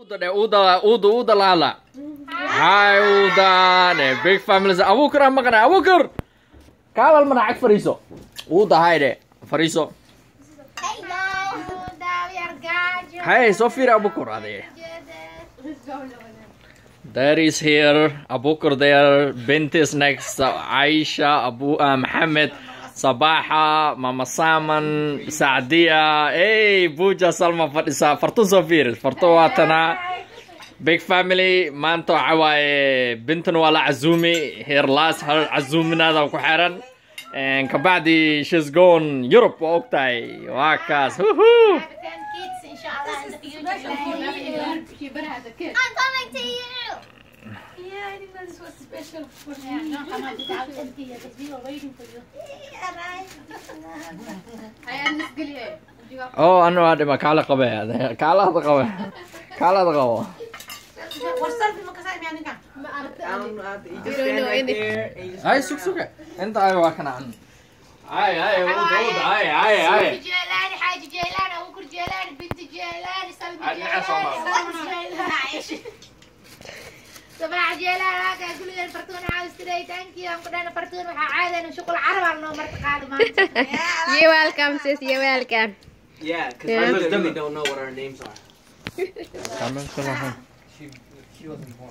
Uda Lala. Hi Uda, big family. Abukar ama kana Abukar. Kalal mana ak Fariso. Uda hi de Fariso. Hello, Uda, we are God. Hey, Sofira Abukar ade. There is here Abukar there. Bint is next. Aisha, Abu Muhammad. Sabaha, Mama Saman, Saadia, hey, Buja Salma Fatisa, Fartu Sofir, Fartu Watana, big family, Manto Awai, Bintan Wala Azumi, her last her Azumina da Kuharan, and Kabadi, she's gone Europe, Oktai, Wakas, woohoo! 10 kids, inshallah, in the future. I'm coming to you! Yeah, I didn't know this was special for me. Yeah, no, come on, get out empty because we were waiting for you. I understand. Oh, أنا هذا ما كلا قبة، كلا هذا قبة، كلا هذا قبة. هاي سوق أنت أيوة كنا عن هاي جيلاني حاج جيلاني أبوكر جيلاني بنت جيلاني سلمى جيلاني صباح جيلان هاكا كل يوم فرتون عاوز تري تانكي يوم قدنا فرتون وعادة نشوف العرب على نوم مرتقال ما You're welcome, sis. You're welcome. Yeah, because I really don't know what our names are. She wasn't born.